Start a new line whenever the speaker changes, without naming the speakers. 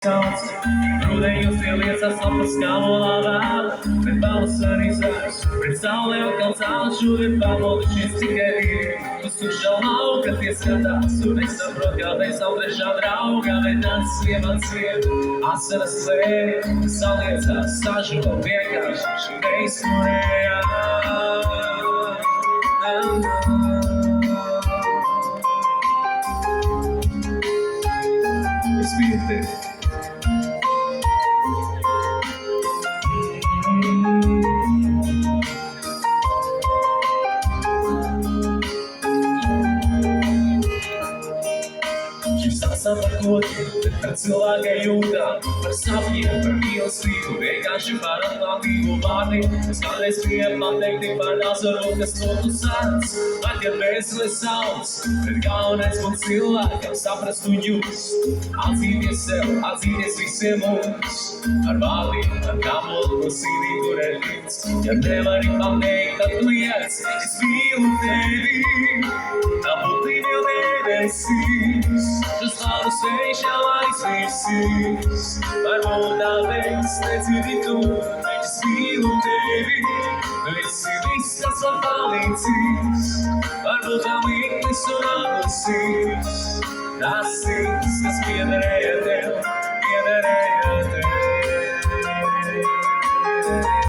Rudenju liecas lapas kā molāvēl, bet pavasaris pret saulē atkal celšu, ir pamodušies tikai vīri. Uz tukšā lauka tie skatās, un nesaprot, kādēļ savu trešā drauga, bet tas iemans ir asaras lēni, saliecās, sažuva vienkārši šī neizturējā. Es biju tevi. Sapakoti, bet par cilvēka jūtām, par sapņiem, par mīlestību, vienkārši par atklātību vārdi. Es kādreiz bija pateikti par Nazaru, kas to tu sāc, kad vēstules sauc, bet galvenais būt cilvēkam saprast un just, atzīties sev, atzīties visiem mums, ar vārdiem, ar kāpolu, ko sirdī turēt līdz. Ja nevari pateikt, tad liec, es mīlu tevi, tā būtība jau nedesīs, tas tādus vējš jau aizvirsīs. Varbūt tāpēc nedzirdi tu, es mīlu tevi, tu esi viss, kas man palīdzīs. Varbūt tā mirklis un atlasīs, tas sirds, kas piederēja tev, piederēja